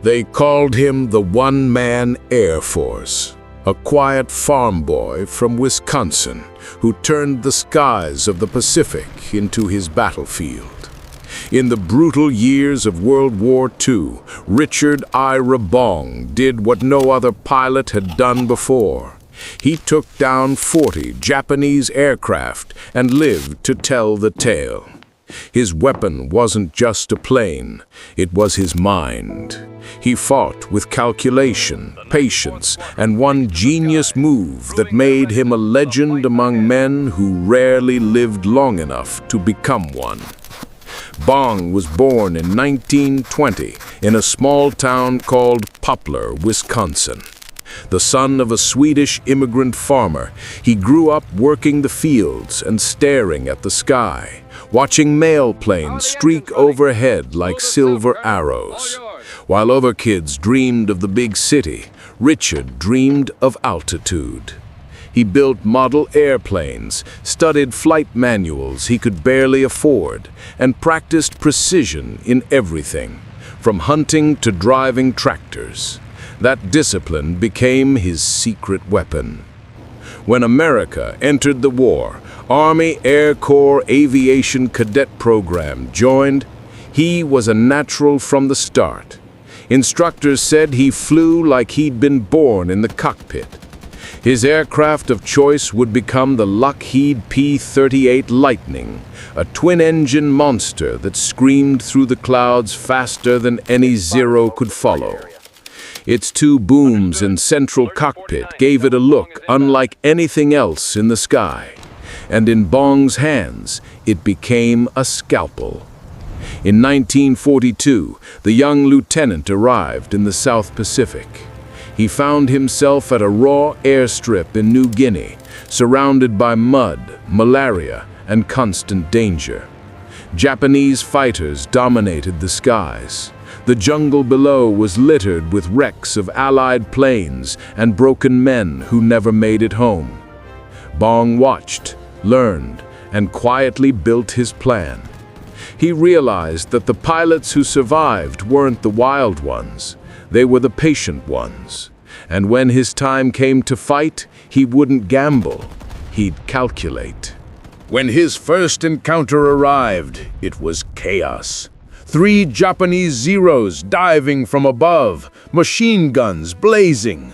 They called him the One-Man Air Force, a quiet farm boy from Wisconsin who turned the skies of the Pacific into his battlefield. In the brutal years of World War II, Richard Ira Bong did what no other pilot had done before. He took down 40 Japanese aircraft and lived to tell the tale. His weapon wasn't just a plane, it was his mind. He fought with calculation, patience, and one genius move that made him a legend among men who rarely lived long enough to become one. Bong was born in 1920 in a small town called Poplar, Wisconsin. The son of a Swedish immigrant farmer, he grew up working the fields and staring at the sky, watching mail planes streak overhead like silver arrows. While other kids dreamed of the big city, Richard dreamed of altitude. He built model airplanes, studied flight manuals he could barely afford, and practiced precision in everything, from hunting to driving tractors. That discipline became his secret weapon. When America entered the war, Army Air Corps Aviation Cadet Program joined, he was a natural from the start. Instructors said he flew like he'd been born in the cockpit. His aircraft of choice would become the Lockheed P-38 Lightning, a twin-engine monster that screamed through the clouds faster than any Zero could follow. Its two booms and central cockpit gave it a look unlike anything else in the sky, and in Bong's hands, it became a scalpel. In 1942, the young lieutenant arrived in the South Pacific. He found himself at a raw airstrip in New Guinea, surrounded by mud, malaria, and constant danger. Japanese fighters dominated the skies. The jungle below was littered with wrecks of Allied planes and broken men who never made it home. Bong watched, learned, and quietly built his plan. He realized that the pilots who survived weren't the wild ones, they were the patient ones. And when his time came to fight, he wouldn't gamble, he'd calculate. When his first encounter arrived, it was chaos. 3 Japanese Zeros diving from above, machine guns blazing.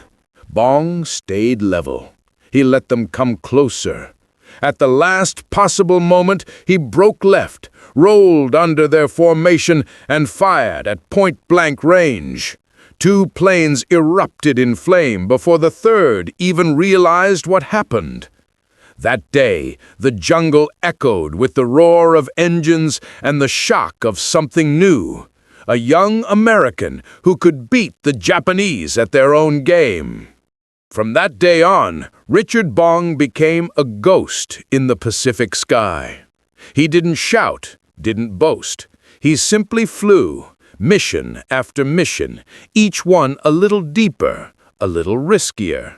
Bong stayed level. He let them come closer. At the last possible moment, he broke left, rolled under their formation, and fired at point-blank range. 2 planes erupted in flame before the third even realized what happened. That day, the jungle echoed with the roar of engines and the shock of something new. A young American who could beat the Japanese at their own game. From that day on, Richard Bong became a ghost in the Pacific sky. He didn't shout, didn't boast. He simply flew, mission after mission, each one a little deeper, a little riskier.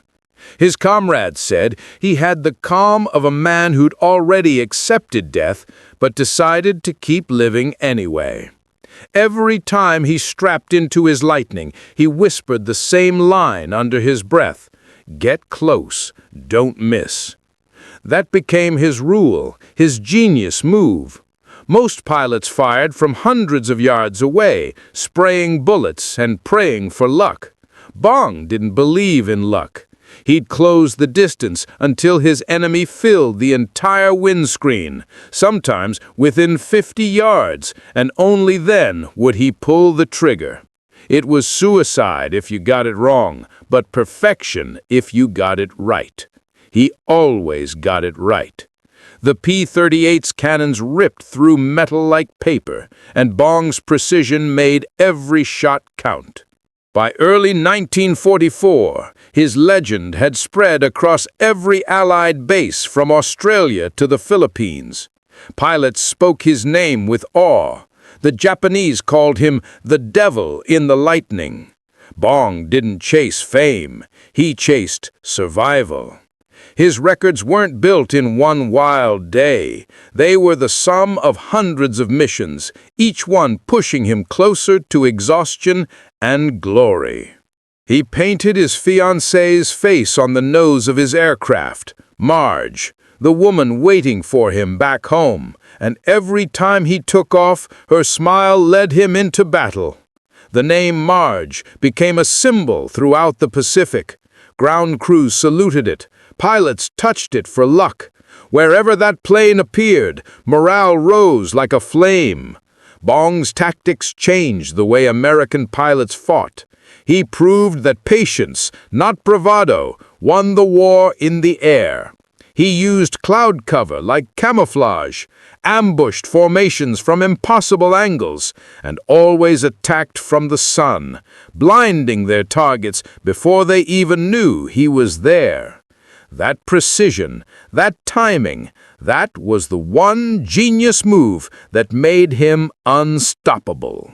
His comrades said he had the calm of a man who'd already accepted death, but decided to keep living anyway. Every time he strapped into his Lightning, he whispered the same line under his breath: "Get close, don't miss." That became his rule, his genius move. Most pilots fired from hundreds of yards away, spraying bullets and praying for luck. Bong didn't believe in luck. He'd close the distance until his enemy filled the entire windscreen, sometimes within 50 yards, and only then would he pull the trigger. It was suicide if you got it wrong, but perfection if you got it right. He always got it right. The P-38's cannons ripped through metal like paper, and Bong's precision made every shot count. By early 1944, his legend had spread across every Allied base from Australia to the Philippines. Pilots spoke his name with awe. The Japanese called him the Devil in the Lightning. Bong didn't chase fame, he chased survival. His records weren't built in one wild day. They were the sum of hundreds of missions, each one pushing him closer to exhaustion and glory. He painted his fiancée's face on the nose of his aircraft, Marge, the woman waiting for him back home, and every time he took off, her smile led him into battle. The name Marge became a symbol throughout the Pacific. Ground crews saluted it. Pilots touched it for luck. Wherever that plane appeared, morale rose like a flame. Bong's tactics changed the way American pilots fought. He proved that patience, not bravado, won the war in the air. He used cloud cover like camouflage, ambushed formations from impossible angles, and always attacked from the sun, blinding their targets before they even knew he was there. That precision, that timing, that was the one genius move that made him unstoppable.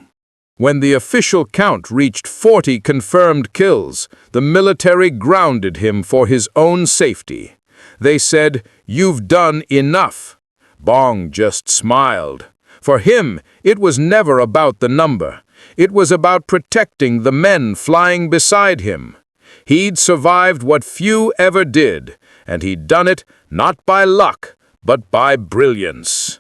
When the official count reached 40 confirmed kills, the military grounded him for his own safety. They said, "You've done enough." Bong just smiled. For him, it was never about the number. It was about protecting the men flying beside him. He'd survived what few ever did, and he'd done it not by luck, but by brilliance.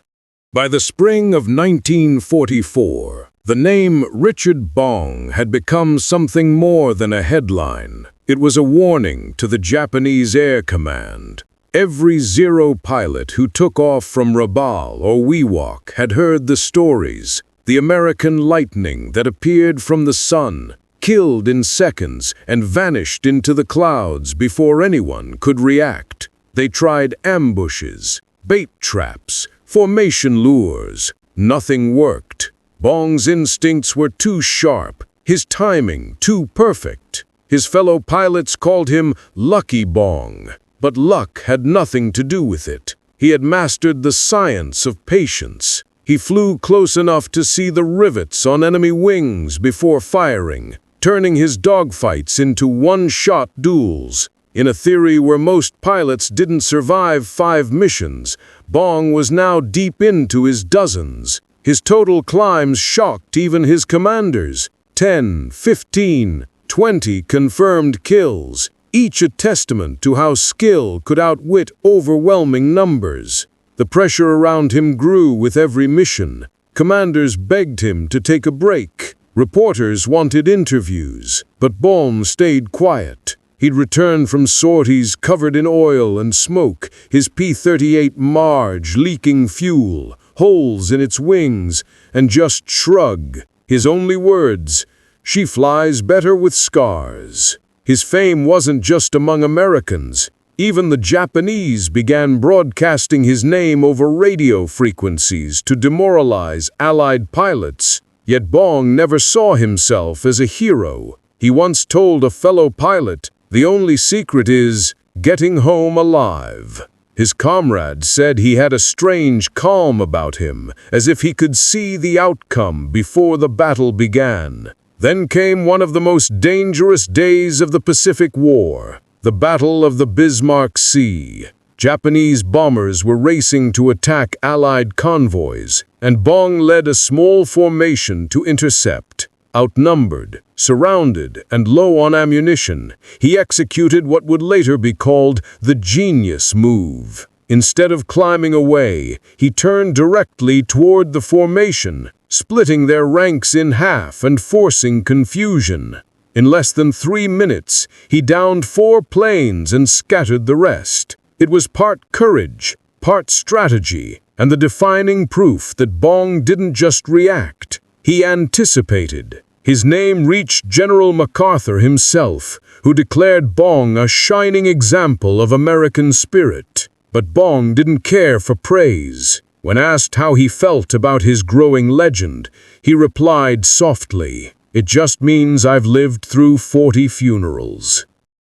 By the spring of 1944, the name Richard Bong had become something more than a headline. It was a warning to the Japanese Air Command. Every Zero pilot who took off from Rabaul or Wewak had heard the stories. The American lightning that appeared from the sun, killed in seconds and vanished into the clouds before anyone could react. They tried ambushes, bait traps, formation lures. Nothing worked. Bong's instincts were too sharp, his timing too perfect. His fellow pilots called him Lucky Bong, but luck had nothing to do with it. He had mastered the science of patience. He flew close enough to see the rivets on enemy wings before firing, turning his dogfights into one-shot duels. In a theory where most pilots didn't survive 5 missions, Bong was now deep into his dozens. His total climbs shocked even his commanders. 10, 15, 20 confirmed kills, each a testament to how skill could outwit overwhelming numbers. The pressure around him grew with every mission. Commanders begged him to take a break. Reporters wanted interviews, but Bong stayed quiet. He'd returned from sorties covered in oil and smoke, his P-38 Marge leaking fuel, holes in its wings, and just shrug. His only words, "She flies better with scars." His fame wasn't just among Americans. Even the Japanese began broadcasting his name over radio frequencies to demoralize Allied pilots. Yet Bong never saw himself as a hero. He once told a fellow pilot, "The only secret is getting home alive." His comrades said he had a strange calm about him, as if he could see the outcome before the battle began. Then came one of the most dangerous days of the Pacific War, the Battle of the Bismarck Sea. Japanese bombers were racing to attack Allied convoys, and Bong led a small formation to intercept. Outnumbered, surrounded, and low on ammunition, he executed what would later be called the genius move. Instead of climbing away, he turned directly toward the formation, splitting their ranks in half and forcing confusion. In less than 3 minutes, he downed 4 planes and scattered the rest. It was part courage, part strategy, and the defining proof that Bong didn't just react. He anticipated. His name reached General MacArthur himself, who declared Bong a shining example of American spirit. But Bong didn't care for praise. When asked how he felt about his growing legend, he replied softly, "It just means I've lived through 40 funerals."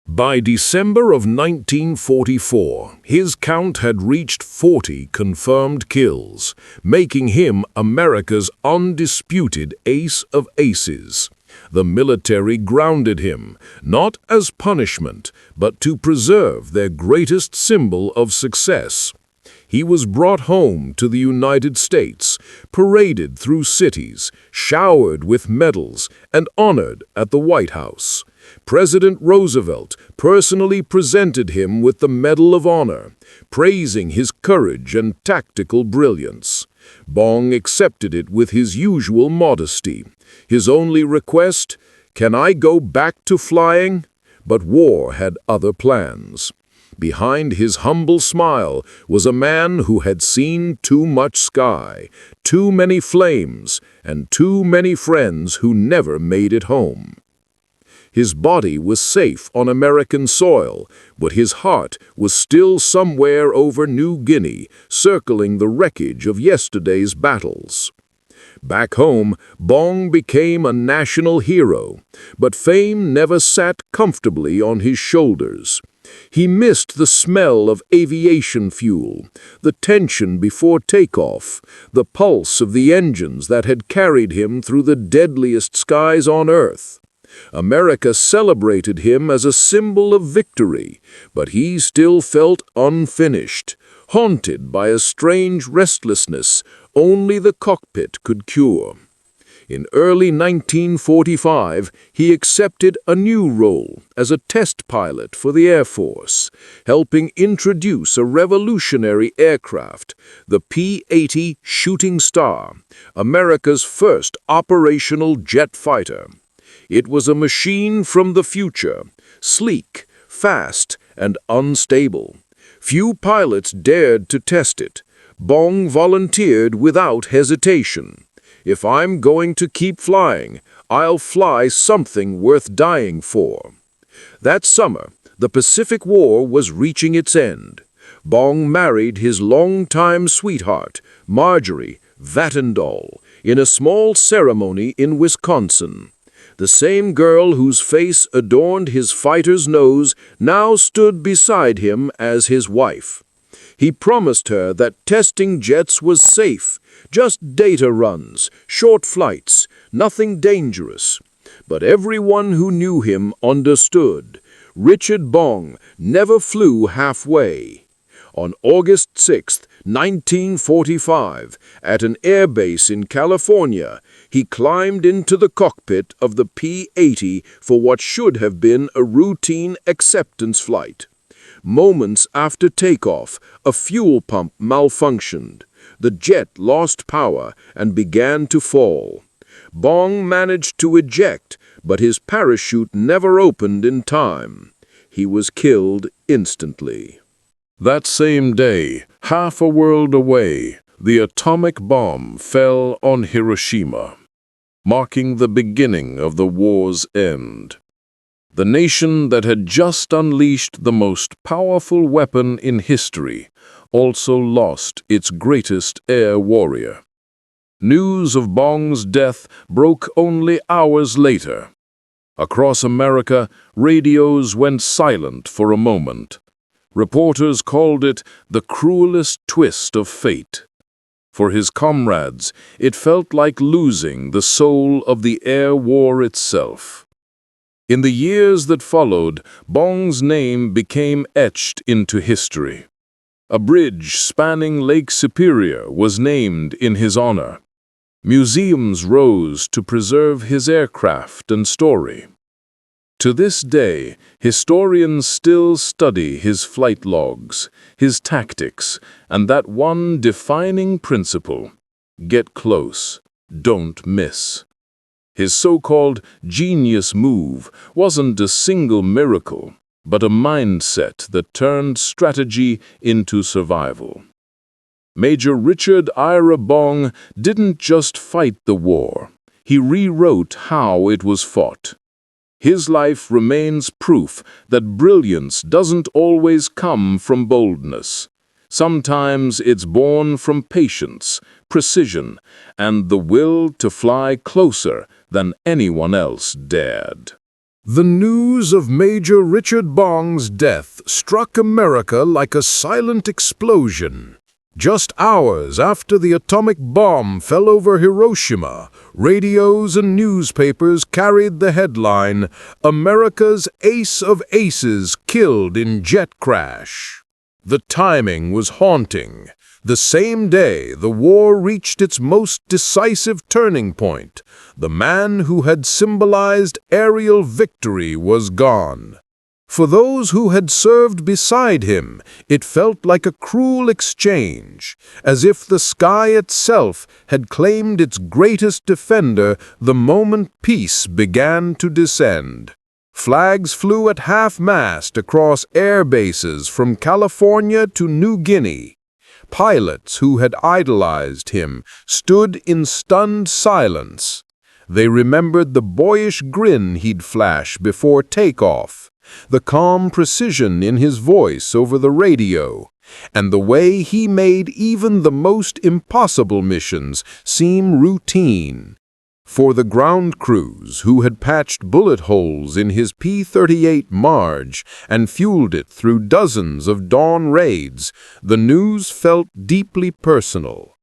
By December of 1944, his count had reached 40 confirmed kills, making him America's undisputed ace of aces. The military grounded him, not as punishment, but to preserve their greatest symbol of success. He was brought home to the United States, paraded through cities, showered with medals, and honored at the White House. President Roosevelt personally presented him with the Medal of Honor, praising his courage and tactical brilliance. Bong accepted it with his usual modesty. His only request, "Can I go back to flying?" But war had other plans. Behind his humble smile was a man who had seen too much sky, too many flames, and too many friends who never made it home. His body was safe on American soil, but his heart was still somewhere over New Guinea, circling the wreckage of yesterday's battles. Back home, Bong became a national hero, but fame never sat comfortably on his shoulders. He missed the smell of aviation fuel, the tension before takeoff, the pulse of the engines that had carried him through the deadliest skies on Earth. America celebrated him as a symbol of victory, but he still felt unfinished, haunted by a strange restlessness only the cockpit could cure. In early 1945, he accepted a new role as a test pilot for the Air Force, helping introduce a revolutionary aircraft, the P-80 Shooting Star, America's first operational jet fighter. It was a machine from the future, sleek, fast, and unstable. Few pilots dared to test it. Bong volunteered without hesitation. "If I'm going to keep flying, I'll fly something worth dying for." That summer, the Pacific War was reaching its end. Bong married his longtime sweetheart, Marjorie Vattendahl, in a small ceremony in Wisconsin. The same girl whose face adorned his fighter's nose now stood beside him as his wife. He promised her that testing jets was safe, just data runs, short flights, nothing dangerous. But everyone who knew him understood. Richard Bong never flew halfway. On August 6, 1945, at an airbase in California, he climbed into the cockpit of the P-80 for what should have been a routine acceptance flight. Moments after takeoff, a fuel pump malfunctioned. The jet lost power and began to fall. Bong managed to eject, but his parachute never opened in time. He was killed instantly. That same day, half a world away, the atomic bomb fell on Hiroshima, marking the beginning of the war's end. The nation that had just unleashed the most powerful weapon in history also lost its greatest air warrior. News of Bong's death broke only hours later. Across America, radios went silent for a moment. Reporters called it the cruelest twist of fate. For his comrades, it felt like losing the soul of the air war itself. In the years that followed, Bong's name became etched into history. A bridge spanning Lake Superior was named in his honor. Museums rose to preserve his aircraft and story. To this day, historians still study his flight logs, his tactics, and that one defining principle: get close, don't miss. His so-called genius move wasn't a single miracle, but a mindset that turned strategy into survival. Major Richard Ira Bong didn't just fight the war, he rewrote how it was fought. His life remains proof that brilliance doesn't always come from boldness. Sometimes it's born from patience, precision, and the will to fly closer than anyone else dared. The news of Major Richard Bong's death struck America like a silent explosion. Just hours after the atomic bomb fell over Hiroshima, radios and newspapers carried the headline, "America's Ace of Aces Killed in Jet Crash." The timing was haunting. The same day, the war reached its most decisive turning point. The man who had symbolized aerial victory was gone. For those who had served beside him, it felt like a cruel exchange, as if the sky itself had claimed its greatest defender the moment peace began to descend. Flags flew at half-mast across air bases from California to New Guinea. Pilots who had idolized him stood in stunned silence. They remembered the boyish grin he'd flash before takeoff, the calm precision in his voice over the radio, and the way he made even the most impossible missions seem routine. For the ground crews who had patched bullet holes in his P-38 Marge and fueled it through dozens of dawn raids, the news felt deeply personal.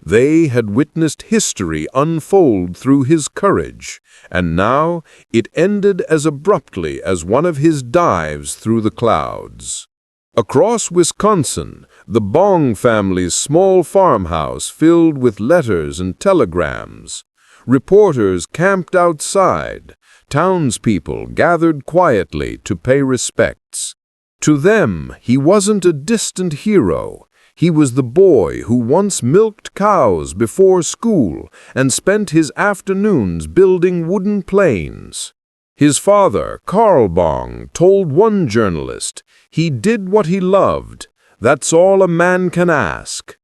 They had witnessed history unfold through his courage, and now it ended as abruptly as one of his dives through the clouds. Across Wisconsin, the Bong family's small farmhouse filled with letters and telegrams. Reporters camped outside. Townspeople gathered quietly to pay respects. To them, he wasn't a distant hero. He was the boy who once milked cows before school and spent his afternoons building wooden planes. His father, Carl Bong, told one journalist, "He did what he loved. That's all a man can ask."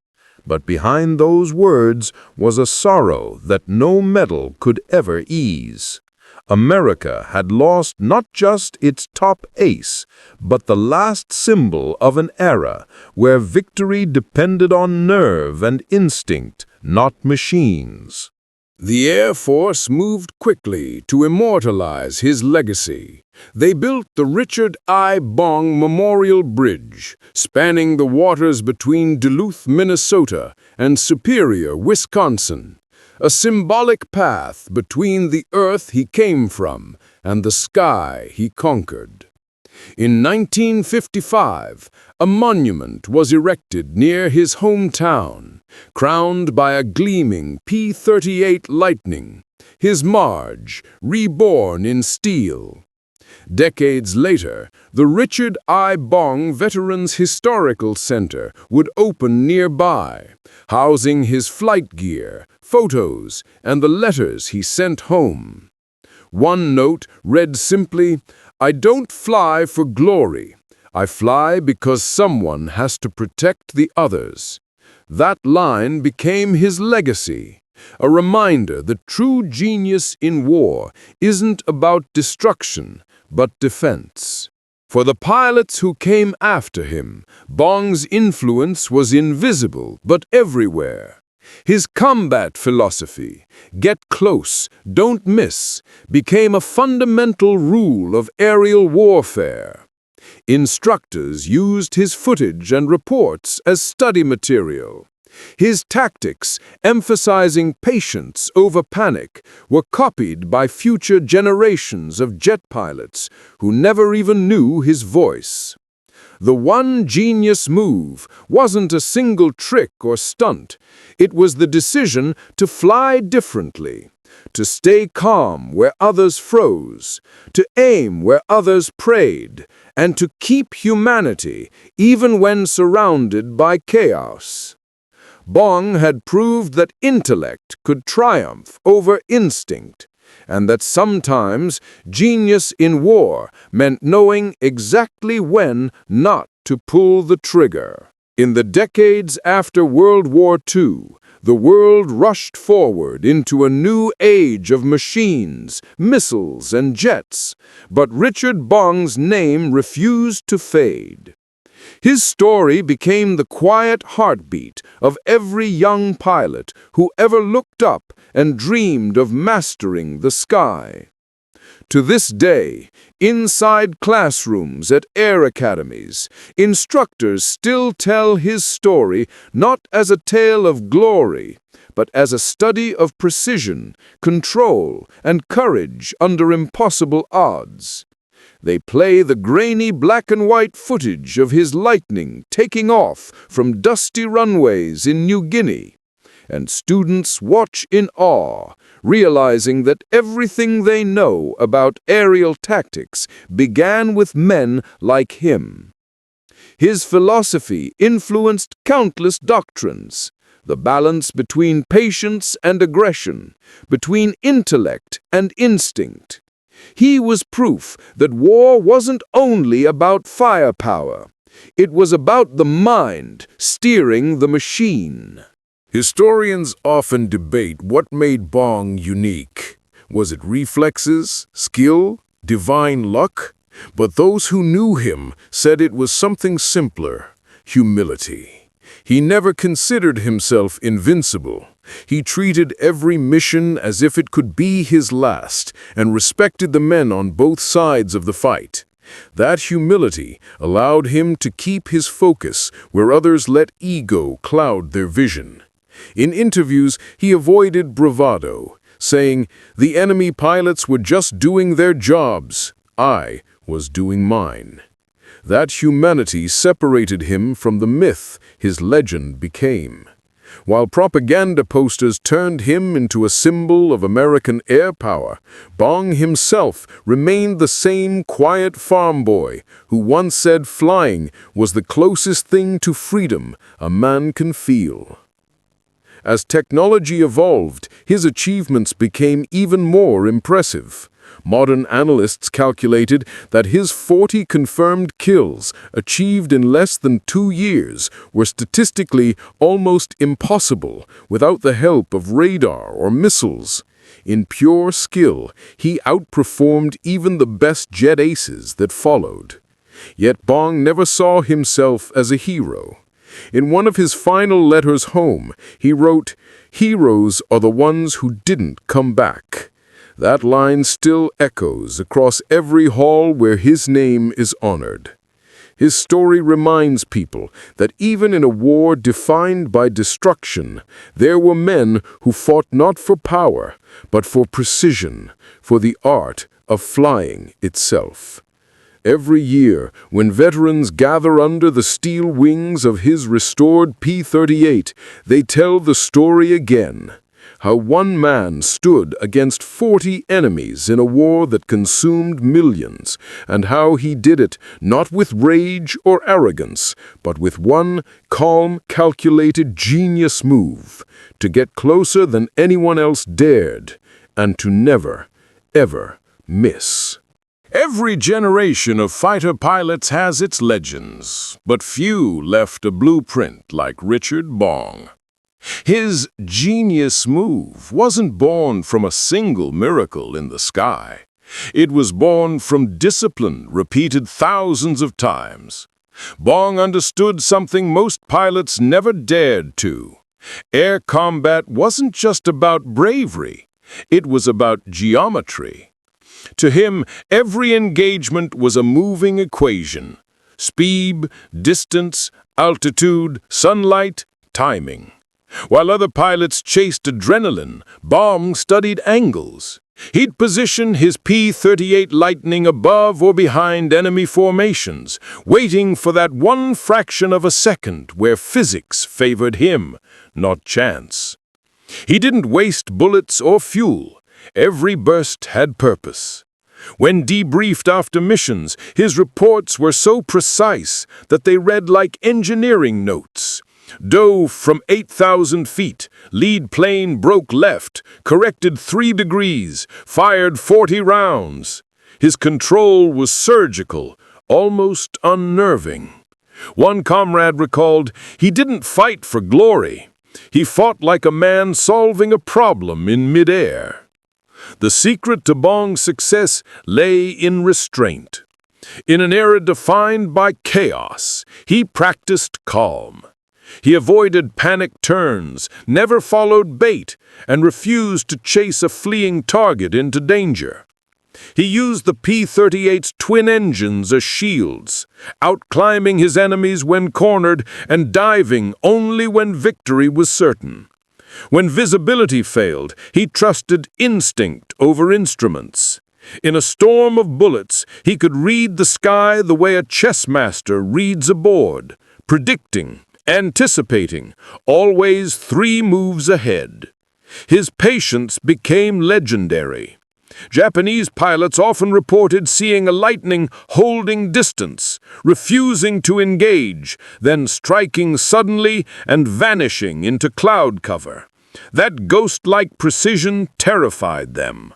But behind those words was a sorrow that no medal could ever ease. America had lost not just its top ace, but the last symbol of an era where victory depended on nerve and instinct, not machines. The Air Force moved quickly to immortalize his legacy. They built the Richard I. Bong Memorial Bridge, spanning the waters between Duluth, Minnesota, and Superior, Wisconsin, a symbolic path between the earth he came from and the sky he conquered. In 1955, a monument was erected near his hometown, crowned by a gleaming P-38 Lightning, his Marge, reborn in steel. Decades later, the Richard I. Bong Veterans Historical Center would open nearby, housing his flight gear, photos, and the letters he sent home. One note read simply, "I don't fly for glory. I fly because someone has to protect the others." That line became his legacy, a reminder that true genius in war isn't about destruction, but defense. For the pilots who came after him, Bong's influence was invisible but everywhere. His combat philosophy, "Get close, don't miss," became a fundamental rule of aerial warfare. Instructors used his footage and reports as study material. His tactics, emphasizing patience over panic, were copied by future generations of jet pilots who never even knew his voice. The one genius move wasn't a single trick or stunt. It was the decision to fly differently, to stay calm where others froze, to aim where others prayed, and to keep humanity even when surrounded by chaos. Bong had proved that intellect could triumph over instinct, and that sometimes genius in war meant knowing exactly when not to pull the trigger. In the decades after World War II, the world rushed forward into a new age of machines, missiles, and jets, but Richard Bong's name refused to fade. His story became the quiet heartbeat of every young pilot who ever looked up and dreamed of mastering the sky. To this day, inside classrooms at air academies, instructors still tell his story not as a tale of glory, but as a study of precision, control, and courage under impossible odds. They play the grainy black and white footage of his lightning taking off from dusty runways in New Guinea, and students watch in awe, realizing that everything they know about aerial tactics began with men like him. His philosophy influenced countless doctrines: the balance between patience and aggression, between intellect and instinct. He was proof that war wasn't only about firepower. It was about the mind steering the machine. Historians often debate what made Bong unique. Was it reflexes, skill, divine luck? But those who knew him said it was something simpler: humility. He never considered himself invincible. He treated every mission as if it could be his last, and respected the men on both sides of the fight. That humility allowed him to keep his focus where others let ego cloud their vision. In interviews, he avoided bravado, saying, "The enemy pilots were just doing their jobs. I was doing mine." That humanity separated him from the myth his legend became. While propaganda posters turned him into a symbol of American air power, Bong himself remained the same quiet farm boy who once said flying was the closest thing to freedom a man can feel. As technology evolved, his achievements became even more impressive. Modern analysts calculated that his 40 confirmed kills, achieved in less than 2 years, were statistically almost impossible without the help of radar or missiles. In pure skill, he outperformed even the best jet aces that followed. Yet Bong never saw himself as a hero. In one of his final letters home, he wrote, "Heroes are the ones who didn't come back." That line still echoes across every hall where his name is honored. His story reminds people that even in a war defined by destruction, there were men who fought not for power, but for precision, for the art of flying itself. Every year, when veterans gather under the steel wings of his restored P-38, they tell the story again. How one man stood against 40 enemies in a war that consumed millions, and how he did it not with rage or arrogance, but with one calm, calculated genius move, to get closer than anyone else dared, and to never, ever miss. Every generation of fighter pilots has its legends, but few left a blueprint like Richard Bong. His genius move wasn't born from a single miracle in the sky. It was born from discipline repeated thousands of times. Bong understood something most pilots never dared to. Air combat wasn't just about bravery. It was about geometry. To him, every engagement was a moving equation: speed, distance, altitude, sunlight, timing. While other pilots chased adrenaline, Bong studied angles. He'd position his P-38 Lightning above or behind enemy formations, waiting for that one fraction of a second where physics favored him, not chance. He didn't waste bullets or fuel. Every burst had purpose. When debriefed after missions, his reports were so precise that they read like engineering notes. Dove from 8,000 feet, lead plane broke left, corrected 3 degrees, fired 40 rounds. His control was surgical, almost unnerving. One comrade recalled, "He didn't fight for glory. He fought like a man solving a problem in midair." The secret to Bong's success lay in restraint. In an era defined by chaos, he practiced calm. He avoided panic turns, never followed bait, and refused to chase a fleeing target into danger. He used the P-38's twin engines as shields, outclimbing his enemies when cornered and diving only when victory was certain. When visibility failed, he trusted instinct over instruments. In a storm of bullets, he could read the sky the way a chess master reads a board, predicting, anticipating, always 3 moves ahead. His patience became legendary. Japanese pilots often reported seeing a lightning holding distance, refusing to engage, then striking suddenly and vanishing into cloud cover. That ghost-like precision terrified them.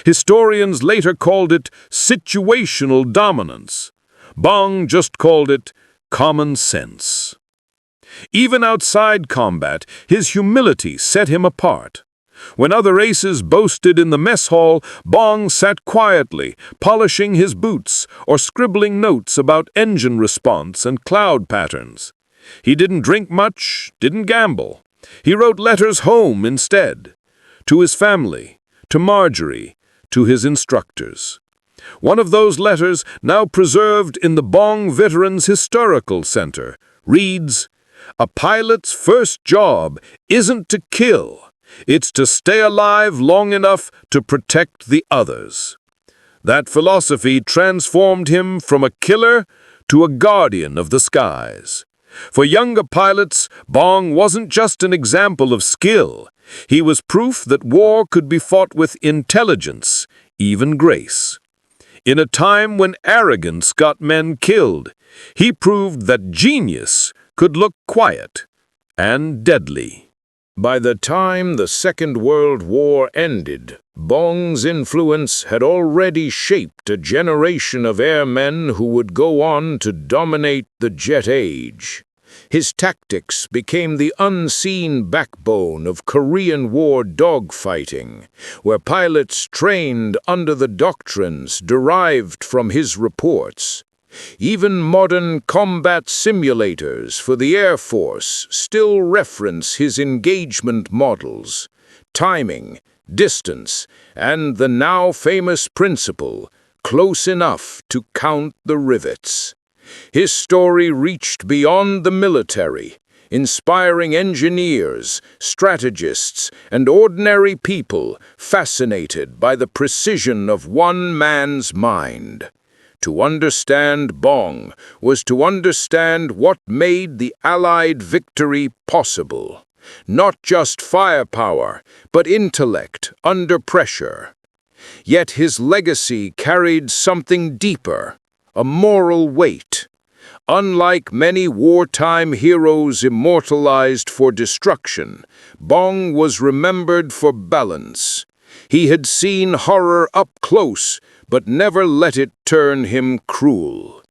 Historians later called it situational dominance. Bong just called it common sense. Even outside combat, his humility set him apart. When other aces boasted in the mess hall, Bong sat quietly, polishing his boots or scribbling notes about engine response and cloud patterns. He didn't drink much, didn't gamble. He wrote letters home instead, to his family, to Marjorie, to his instructors. One of those letters, now preserved in the Bong Veterans Historical Center, reads, "A pilot's first job isn't to kill. It's to stay alive long enough to protect the others." That philosophy transformed him from a killer to a guardian of the skies. For younger pilots, Bong wasn't just an example of skill. He was proof that war could be fought with intelligence, even grace. In a time when arrogance got men killed, he proved that genius could look quiet and deadly. By the time the Second World War ended, Bong's influence had already shaped a generation of airmen who would go on to dominate the jet age. His tactics became the unseen backbone of Korean War dogfighting, where pilots trained under the doctrines derived from his reports. Even modern combat simulators for the Air Force still reference his engagement models, timing, distance, and the now famous principle, close enough to count the rivets. His story reached beyond the military, inspiring engineers, strategists, and ordinary people fascinated by the precision of one man's mind. To understand Bong was to understand what made the Allied victory possible. Not just firepower, but intellect under pressure. Yet his legacy carried something deeper, a moral weight. Unlike many wartime heroes immortalized for destruction, Bong was remembered for balance. He had seen horror up close, but never let it turn him cruel.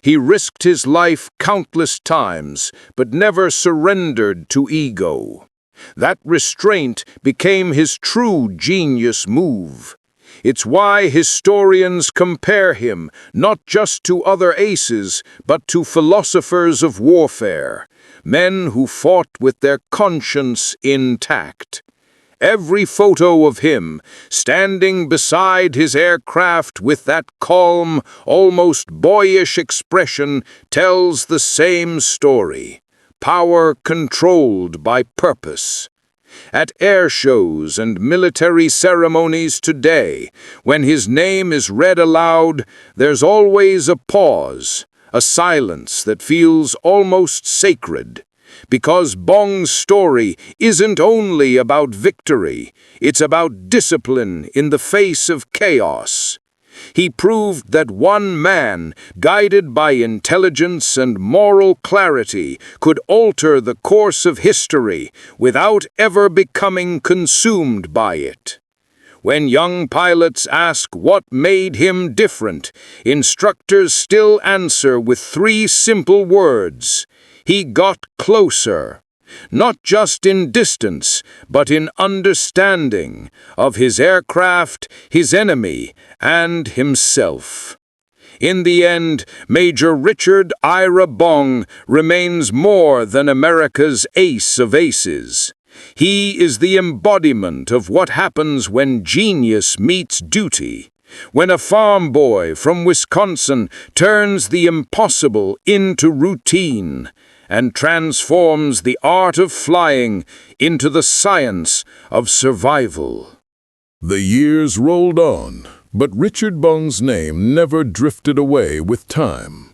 He risked his life countless times, but never surrendered to ego. That restraint became his true genius move. It's why historians compare him not just to other aces, but to philosophers of warfare, men who fought with their conscience intact. Every photo of him, standing beside his aircraft with that calm, almost boyish expression, tells the same story. Power controlled by purpose. At air shows and military ceremonies today, when his name is read aloud, there's always a pause, a silence that feels almost sacred. Because Bong's story isn't only about victory, it's about discipline in the face of chaos. He proved that one man, guided by intelligence and moral clarity, could alter the course of history without ever becoming consumed by it. When young pilots ask what made him different, instructors still answer with 3 simple words. He got closer, not just in distance, but in understanding of his aircraft, his enemy, and himself. In the end, Major Richard Ira Bong remains more than America's ace of aces. He is the embodiment of what happens when genius meets duty, When a farm boy from Wisconsin turns the impossible into routine and transforms the art of flying into the science of survival. The years rolled on, but Richard Bong's name never drifted away with time.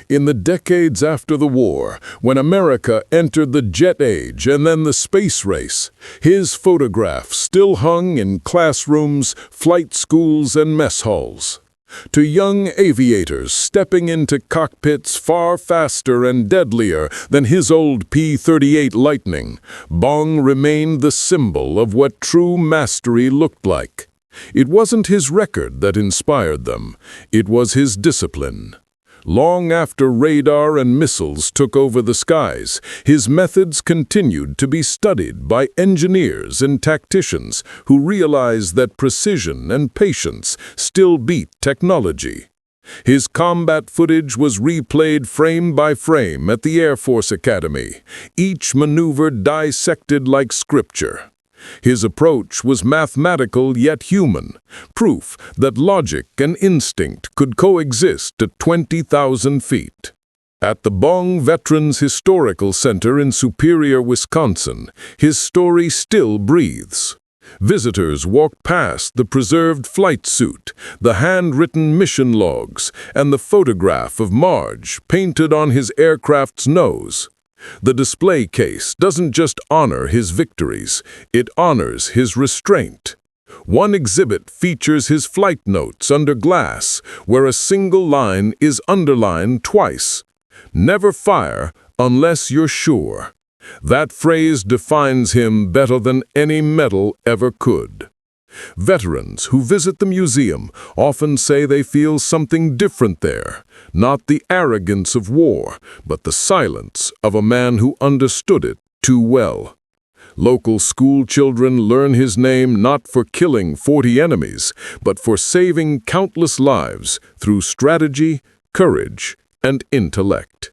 In the decades after the war, when America entered the jet age and then the space race, his photograph still hung in classrooms, flight schools, and mess halls. To young aviators stepping into cockpits far faster and deadlier than his old P-38 Lightning, Bong remained the symbol of what true mastery looked like. It wasn't his record that inspired them, it was his discipline. Long after radar and missiles took over the skies, his methods continued to be studied by engineers and tacticians who realized that precision and patience still beat technology. His combat footage was replayed frame by frame at the Air Force Academy, each maneuver dissected like scripture. His approach was mathematical yet human, proof that logic and instinct could coexist at 20,000 feet. At the Bong Veterans Historical Center in Superior, Wisconsin, his story still breathes. Visitors walk past the preserved flight suit, the handwritten mission logs, and the photograph of Marge painted on his aircraft's nose. The display case doesn't just honor his victories, it honors his restraint. One exhibit features his flight notes under glass, where a single line is underlined twice. "Never fire unless you're sure." That phrase defines him better than any medal ever could. Veterans who visit the museum often say they feel something different there, not the arrogance of war, but the silence of a man who understood it too well. Local school children learn his name not for killing 40 enemies, but for saving countless lives through strategy, courage, and intellect.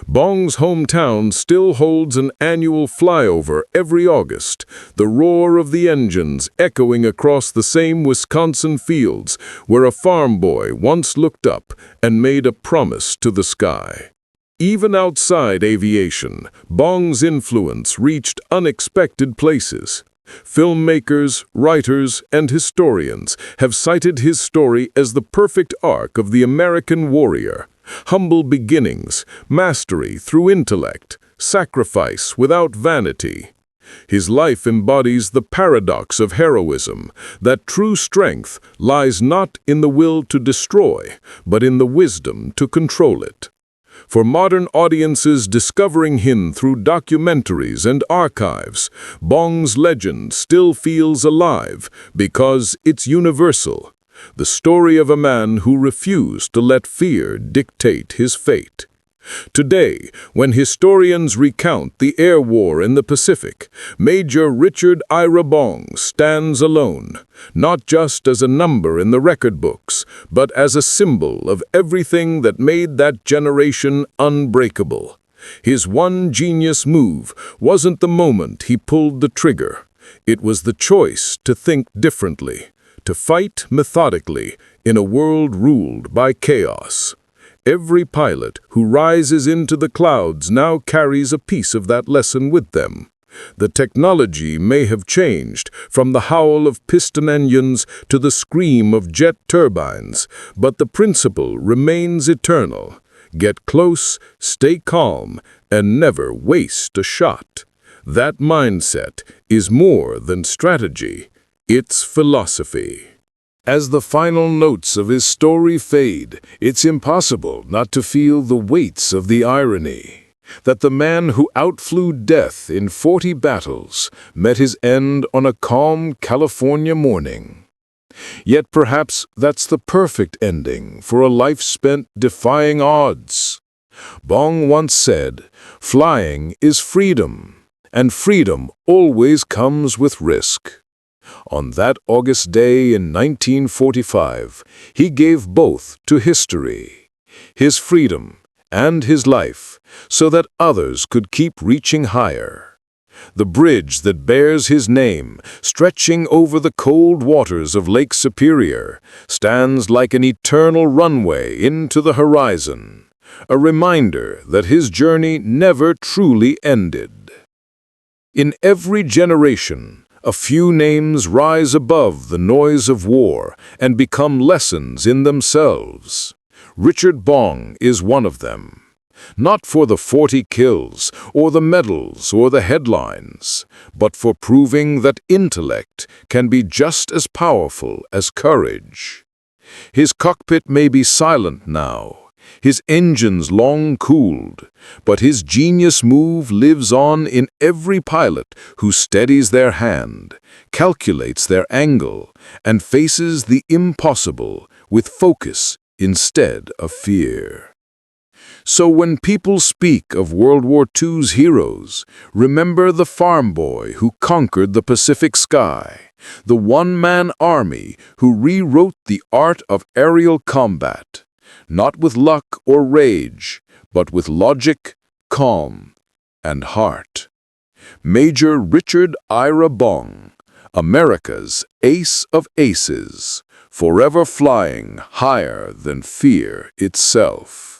Bong's hometown still holds an annual flyover every August, the roar of the engines echoing across the same Wisconsin fields where a farm boy once looked up and made a promise to the sky. Even outside aviation, Bong's influence reached unexpected places. Filmmakers, writers, and historians have cited his story as the perfect arc of the American warrior. Humble beginnings, mastery through intellect, sacrifice without vanity. His life embodies the paradox of heroism, that true strength lies not in the will to destroy, but in the wisdom to control it. For modern audiences discovering him through documentaries and archives, Bong's legend still feels alive because it's universal. The story of a man who refused to let fear dictate his fate. Today, when historians recount the air war in the Pacific, Major Richard Ira Bong stands alone, not just as a number in the record books, but as a symbol of everything that made that generation unbreakable. His one genius move wasn't the moment he pulled the trigger. It was the choice to think differently, to fight methodically in a world ruled by chaos. Every pilot who rises into the clouds now carries a piece of that lesson with them. The technology may have changed, from the howl of piston engines to the scream of jet turbines, but the principle remains eternal. Get close, stay calm, and never waste a shot. That mindset is more than strategy. It's philosophy. As the final notes of his story fade, it's impossible not to feel the weights of the irony. That the man who outflew death in 40 battles met his end on a calm California morning. Yet perhaps that's the perfect ending for a life spent defying odds. Bong once said, "Flying is freedom, and freedom always comes with risk." On that August day in 1945, he gave both to history, his freedom and his life, so that others could keep reaching higher. The bridge that bears his name, stretching over the cold waters of Lake Superior, stands like an eternal runway into the horizon, a reminder that his journey never truly ended. In every generation, a few names rise above the noise of war and become lessons in themselves. Richard Bong is one of them. Not for the 40 kills, or the medals, or the headlines, but for proving that intellect can be just as powerful as courage. His cockpit may be silent now, his engines long cooled, but his genius move lives on in every pilot who steadies their hand, calculates their angle, and faces the impossible with focus instead of fear. So when people speak of World War II's heroes, remember the farm boy who conquered the Pacific sky, the one-man army who rewrote the art of aerial combat, not with luck or rage, but with logic, calm, and heart. Major Richard Ira Bong, America's ace of aces, forever flying higher than fear itself.